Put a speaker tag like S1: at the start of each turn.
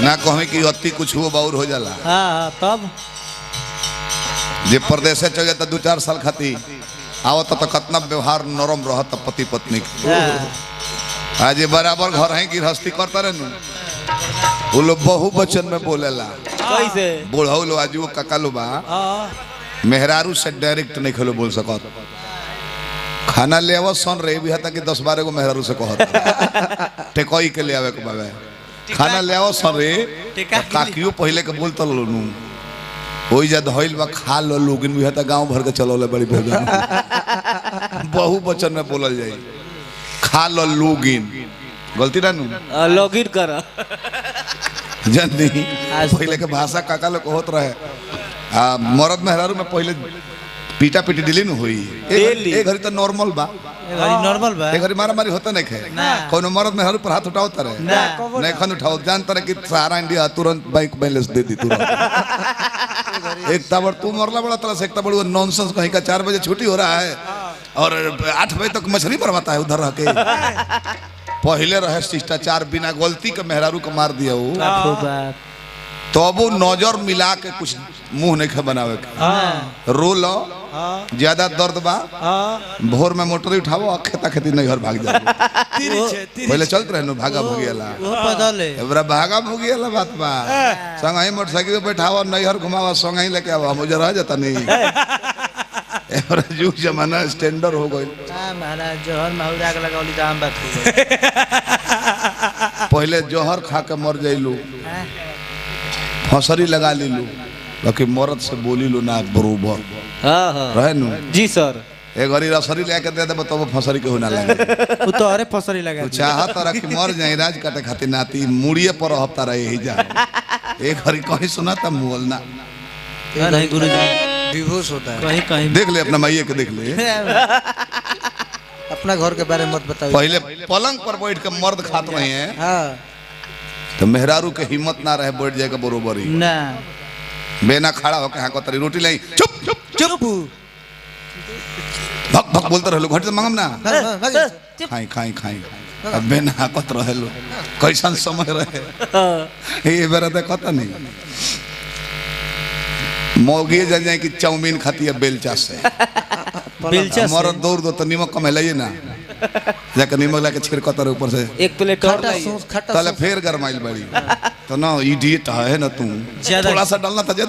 S1: ना कहे कि अति कुछ हुआ बाउर हो जाला।
S2: हाँ तब
S1: जे परदेश से चल जाता 2-4 साल खाती आवत तो कितना व्यवहार नरम रहता पति पत्नी के। आज ये बराबर घर है गृहस्थी करता रहे नु वो लोग बहु वचन में बोलेला
S2: कैसे
S1: बूढ़ा लो आज वो काका लो बा मेहरारू से डायरेक्ट नहीं खेलो बोल सकत। खाना ले आवा सन रही भी था कि 10-12 को मेहरारू से कहत टेकोई के ले आवे के बाबे खाना ले आओ सन रे काकियो पहले के बोलता नु होई जा धइल बा खा लो लोगिन भी था गांव भर के चलोले बड़ी भोजन बहु वचन में बोलल जाई खा लो लोगिन गलती ना नु
S2: लॉगिन कर
S1: जनी पहले के भाषा काका लोग होत रहे मर्द मेहरारू में पहले पीटा पीटी दिली न हुई ए घरी तो नॉर्मल बा
S2: नॉर्मल बा
S1: ए घरी मारा मारी होता नहीं खे कोनो मर्द मेहरारू पर हाथ उठाओ तरे नहीं खन उठाओ जानता रहे कि सारा इंडिया तुरंत बैंक बैलेंस दे दी तुरंत एक ताबड़ तू मरला बड़ा तरह से एक ताबड़ नॉनसेंस कहीं का 4 बजे छुट्टी हो रहा है और 8 बजे तक मछली भरवाता है उधर रह के पहले रहे शिष्टाचार बिना गलती के मेहरारू को मार दिया वो तो अब वो नजर मिला के कुछ मुंह नहीं बनावे के रो लो ज्यादा दर्द बा भोर में मोटर उठाओ खेता खेती नहीं घर भाग जाओ पहले चलते रहे भागा भोगियाला एबरा भागा भोगियाला बात बा संग ही मोटरसाइकिल पे बैठाओ नहीं घर घुमावा संग ही लेके आओ मुझे रह जाता नहीं एबरा जुग जमाना स्टैंडर्ड हो गई
S2: महाराज जोहर माहौल आग लगावली दाम बात हो गई
S1: पहले जोहर खा के मर जाइलू फसरी लगा लीलू बाकी मरद से बोली लो ना बरोबर रहे नु
S2: जी सर
S1: एक घड़ी रसरी लेके दे दे तो फसरी के होना लगे
S2: वो तो अरे फसरी लगा
S1: चाहत रहा कि मर जाए राज काटे खातिर नाती मुड़िए पर हफ्ता रहे ही जा एक घड़ी कहीं सुना था बोलना
S2: नहीं गुरुजी डिवोर्स होता है कहीं कहीं
S1: देख ले अपना माइये के देख ले
S2: अपना घर के बारे में मत बताओ
S1: पहले पलंग पर बैठ के मर्द खात रहे हैं
S2: हाँ
S1: तो मेहरारू के हिम्मत ना रहे बैठ जाएगा बरोबर ही
S2: ना
S1: बेना खड़ा होकर हाँ तरी रोटी लाई चुप चुप
S2: चुप
S1: भक भक बोलते रहे घट से मांगम ना खाई खाई खाई अब बेना हाकत रहे लो कैसन समय रहे ये बेरा देखता नहीं मोगी जल जाए कि चाउमीन खाती है बेलचा से
S2: बेलचा
S1: मर दौड़ दो तो नीमक कम है ना जाकर नीमक लाके छिड़कता रहे ऊपर से
S2: एक प्लेट और
S1: तले फिर गरमाइल बड़ी तो ना इडियट है ना तू थोड़ा सा डालना था ज्यादा